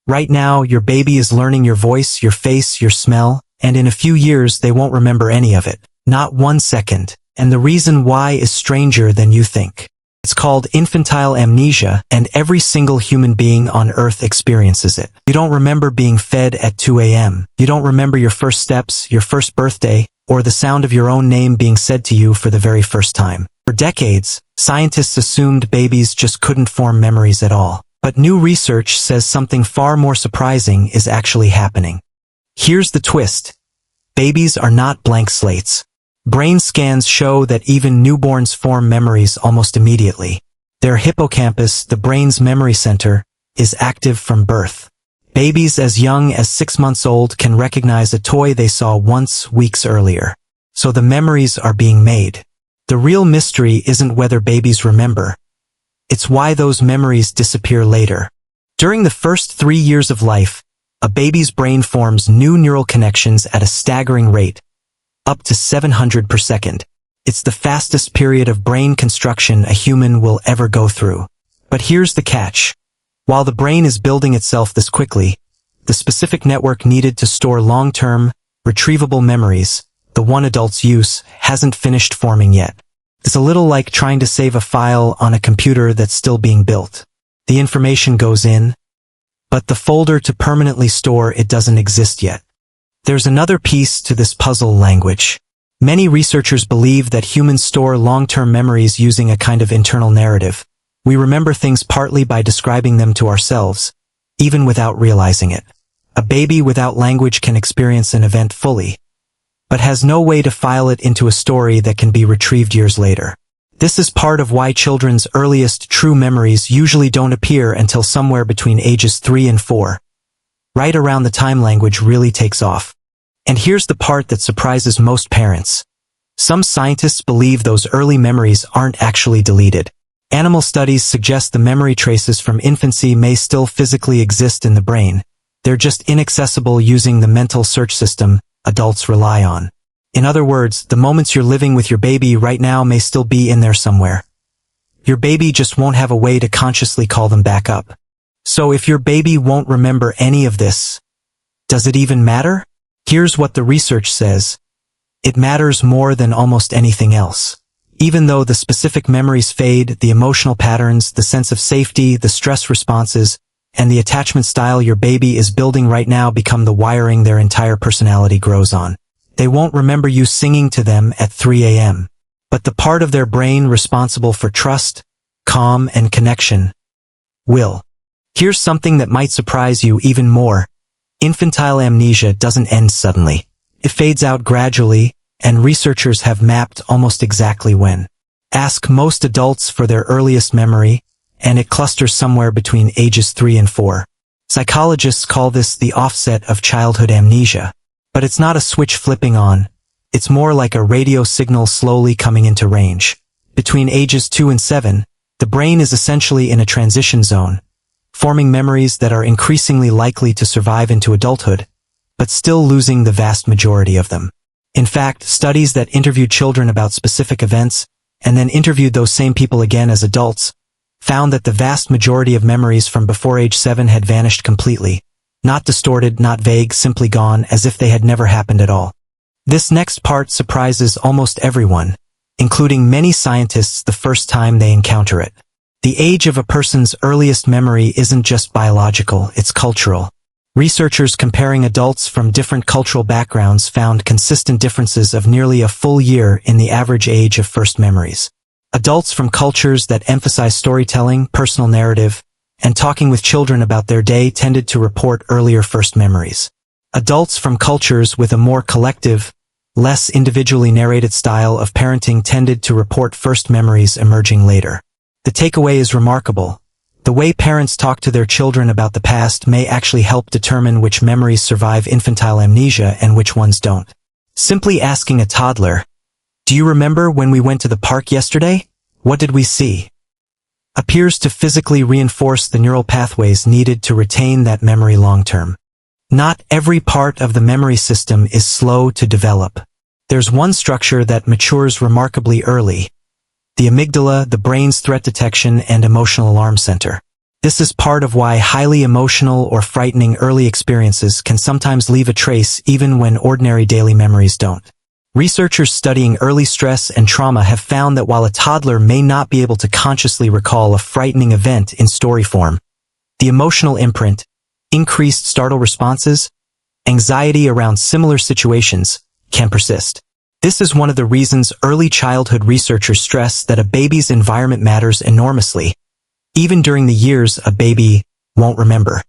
Right now, your baby is learning your voice, your face, your smell, and in a few years they won't remember any of it. Not 1 second. And the reason why is stranger than you think. It's called infantile amnesia, and every single human being on Earth experiences it. You don't remember being fed at 2 a.m. You don't remember your first steps, your first birthday, or the sound of your own name being said to you for the very first time. For decades, scientists assumed babies just couldn't form memories at all. But new research says something far more surprising is actually happening. Here's the twist. Babies are not blank slates. Brain scans show that even newborns form memories almost immediately. Their hippocampus, the brain's memory center, is active from birth. Babies as young as 6 months old can recognize a toy they saw once weeks earlier. So the memories are being made. The real mystery isn't whether babies remember. It's why those memories disappear later. During the first 3 years of life, a baby's brain forms new neural connections at a staggering rate, up to 700 per second. It's the fastest period of brain construction a human will ever go through. But here's the catch. While the brain is building itself this quickly, the specific network needed to store long-term, retrievable memories, the one adults use, hasn't finished forming yet. It's a little like trying to save a file on a computer that's still being built. The information goes in, but the folder to permanently store it doesn't exist yet. There's another piece to this puzzle: language. Many researchers believe that humans store long-term memories using a kind of internal narrative. We remember things partly by describing them to ourselves, even without realizing it. A baby without language can experience an event fully, but has no way to file it into a story that can be retrieved years later. This is part of why children's earliest true memories usually don't appear until somewhere between ages 3 and 4, right around the time language really takes off. And here's the part that surprises most parents. Some scientists believe those early memories aren't actually deleted. Animal studies suggest the memory traces from infancy may still physically exist in the brain. They're just inaccessible using the mental search system adults rely on. In other words, the moments you're living with your baby right now may still be in there somewhere. Your baby just won't have a way to consciously call them back up. So if your baby won't remember any of this, does it even matter? Here's what the research says. It matters more than almost anything else. Even though the specific memories fade, the emotional patterns, the sense of safety, the stress responses, and the attachment style your baby is building right now become the wiring their entire personality grows on. They won't remember you singing to them at 3 a.m. But the part of their brain responsible for trust, calm, and connection will. Here's something that might surprise you even more. Infantile amnesia doesn't end suddenly. It fades out gradually, and researchers have mapped almost exactly when. Ask most adults for their earliest memory, and it clusters somewhere between ages 3 and 4. Psychologists call this the offset of childhood amnesia. But it's not a switch flipping on. It's more like a radio signal slowly coming into range. Between ages 2 and 7, the brain is essentially in a transition zone, forming memories that are increasingly likely to survive into adulthood, but still losing the vast majority of them. In fact, studies that interviewed children about specific events, and then interviewed those same people again as adults, found that the vast majority of memories from before age 7 had vanished completely. Not distorted, not vague, simply gone, as if they had never happened at all. This next part surprises almost everyone, including many scientists the first time they encounter it. The age of a person's earliest memory isn't just biological, it's cultural. Researchers comparing adults from different cultural backgrounds found consistent differences of nearly a full year in the average age of first memories. Adults from cultures that emphasize storytelling, personal narrative, and talking with children about their day tended to report earlier first memories. Adults from cultures with a more collective, less individually narrated style of parenting tended to report first memories emerging later. The takeaway is remarkable. The way parents talk to their children about the past may actually help determine which memories survive infantile amnesia and which ones don't. Simply asking a toddler, "Do you remember when we went to the park yesterday? What did we see?" appears to physically reinforce the neural pathways needed to retain that memory long-term. Not every part of the memory system is slow to develop. There's one structure that matures remarkably early: the amygdala, the brain's threat detection and emotional alarm center. This is part of why highly emotional or frightening early experiences can sometimes leave a trace even when ordinary daily memories don't. Researchers studying early stress and trauma have found that while a toddler may not be able to consciously recall a frightening event in story form, the emotional imprint, increased startle responses, anxiety around similar situations can persist. This is one of the reasons early childhood researchers stress that a baby's environment matters enormously. Even during the years a baby won't remember,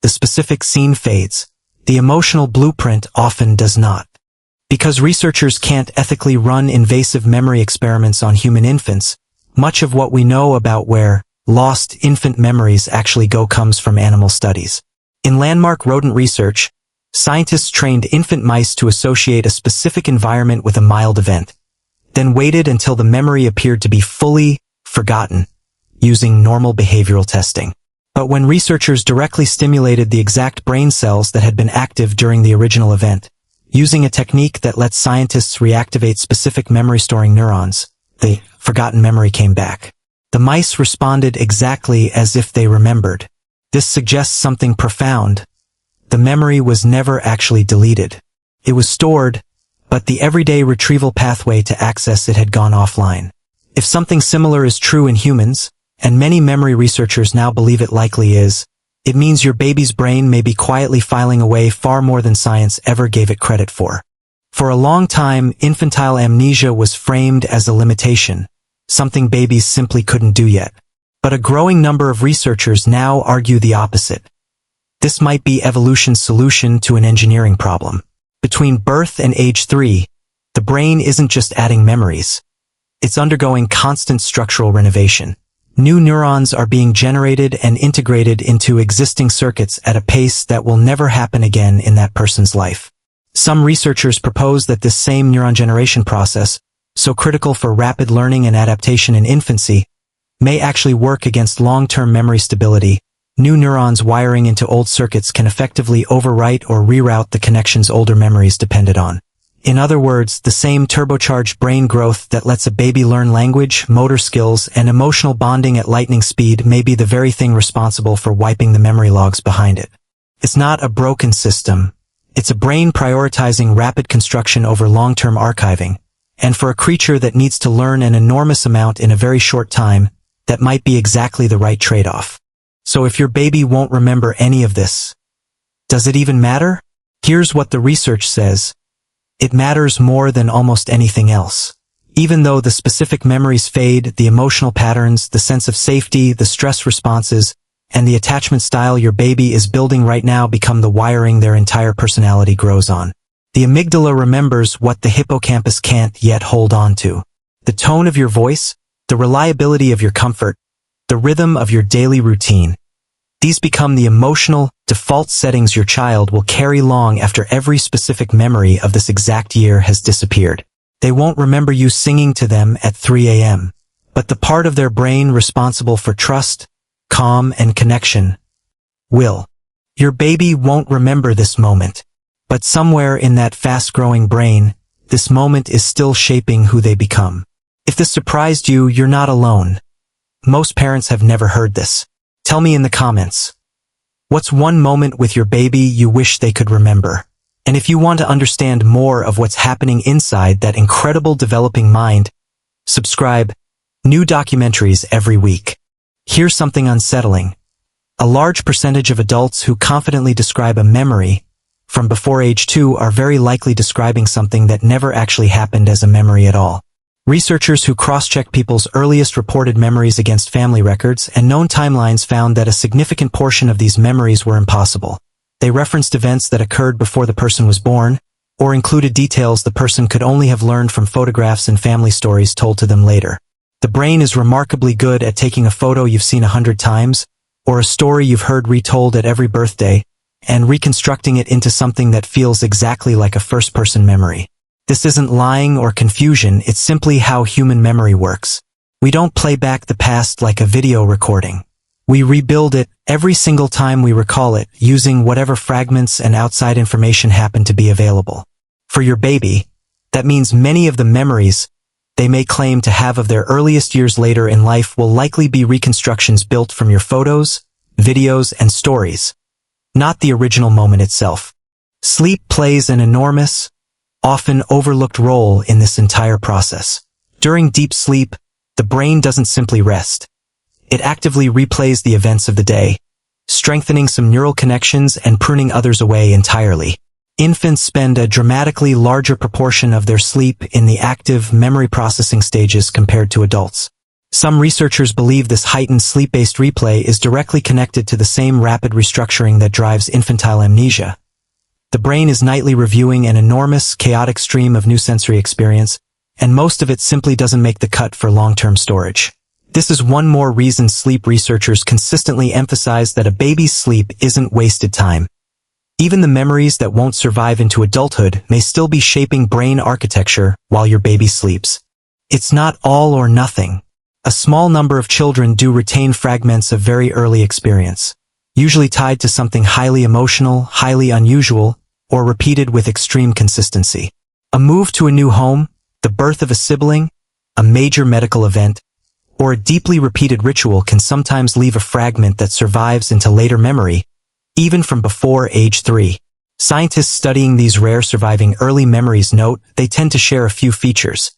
the specific scene fades. The emotional blueprint often does not. Because researchers can't ethically run invasive memory experiments on human infants, much of what we know about where lost infant memories actually go comes from animal studies. In landmark rodent research, scientists trained infant mice to associate a specific environment with a mild event, then waited until the memory appeared to be fully forgotten, using normal behavioral testing. But when researchers directly stimulated the exact brain cells that had been active during the original event, using a technique that lets scientists reactivate specific memory-storing neurons, the forgotten memory came back. The mice responded exactly as if they remembered. This suggests something profound. The memory was never actually deleted. It was stored, but the everyday retrieval pathway to access it had gone offline. If something similar is true in humans, and many memory researchers now believe it likely is, it means your baby's brain may be quietly filing away far more than science ever gave it credit for. For a long time, infantile amnesia was framed as a limitation, something babies simply couldn't do yet. But a growing number of researchers now argue the opposite. This might be evolution's solution to an engineering problem. Between birth and age 3, the brain isn't just adding memories. It's undergoing constant structural renovation. New neurons are being generated and integrated into existing circuits at a pace that will never happen again in that person's life. Some researchers propose that this same neuron generation process, so critical for rapid learning and adaptation in infancy, may actually work against long-term memory stability. New neurons wiring into old circuits can effectively overwrite or reroute the connections older memories depended on. In other words, the same turbocharged brain growth that lets a baby learn language, motor skills, and emotional bonding at lightning speed may be the very thing responsible for wiping the memory logs behind it. It's not a broken system. It's a brain prioritizing rapid construction over long-term archiving. And for a creature that needs to learn an enormous amount in a very short time, that might be exactly the right trade-off. So if your baby won't remember any of this, does it even matter? Here's what the research says. It matters more than almost anything else. Even though the specific memories fade, the emotional patterns, the sense of safety, the stress responses, and the attachment style your baby is building right now become the wiring their entire personality grows on. The amygdala remembers what the hippocampus can't yet hold on to. The tone of your voice, the reliability of your comfort, the rhythm of your daily routine. These become the emotional, default settings your child will carry long after every specific memory of this exact year has disappeared. They won't remember you singing to them at 3 a.m., but the part of their brain responsible for trust, calm, and connection will. Your baby won't remember this moment, but somewhere in that fast-growing brain, this moment is still shaping who they become. If this surprised you, you're not alone. Most parents have never heard this. Tell me in the comments. What's one moment with your baby you wish they could remember? And if you want to understand more of what's happening inside that incredible developing mind, subscribe. New documentaries every week. Here's something unsettling. A large percentage of adults who confidently describe a memory from before age 2 are very likely describing something that never actually happened as a memory at all. Researchers who cross-checked people's earliest reported memories against family records and known timelines found that a significant portion of these memories were impossible. They referenced events that occurred before the person was born, or included details the person could only have learned from photographs and family stories told to them later. The brain is remarkably good at taking a photo you've seen 100 times, or a story you've heard retold at every birthday, and reconstructing it into something that feels exactly like a first-person memory. This isn't lying or confusion, it's simply how human memory works. We don't play back the past like a video recording. We rebuild it every single time we recall it, using whatever fragments and outside information happen to be available. For your baby, that means many of the memories they may claim to have of their earliest years later in life will likely be reconstructions built from your photos, videos, and stories, not the original moment itself. Sleep plays an enormous, often overlooked role in this entire process. During deep sleep, the brain doesn't simply rest. It actively replays the events of the day, strengthening some neural connections and pruning others away entirely. Infants spend a dramatically larger proportion of their sleep in the active memory processing stages compared to adults. Some researchers believe this heightened sleep-based replay is directly connected to the same rapid restructuring that drives infantile amnesia. The brain is nightly reviewing an enormous, chaotic stream of new sensory experience, and most of it simply doesn't make the cut for long-term storage. This is one more reason sleep researchers consistently emphasize that a baby's sleep isn't wasted time. Even the memories that won't survive into adulthood may still be shaping brain architecture while your baby sleeps. It's not all or nothing. A small number of children do retain fragments of very early experience, usually tied to something highly emotional, highly unusual, or repeated with extreme consistency. A move to a new home, the birth of a sibling, a major medical event, or a deeply repeated ritual can sometimes leave a fragment that survives into later memory, even from before age 3. Scientists studying these rare surviving early memories note they tend to share a few features.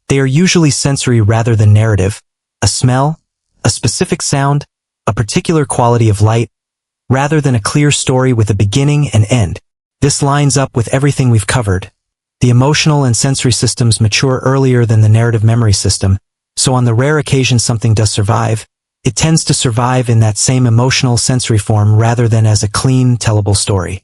They are usually sensory rather than narrative: a smell, a specific sound, a particular quality of light, rather than a clear story with a beginning and end. This lines up with everything we've covered. The emotional and sensory systems mature earlier than the narrative memory system, so on the rare occasion something does survive, it tends to survive in that same emotional sensory form rather than as a clean, tellable story.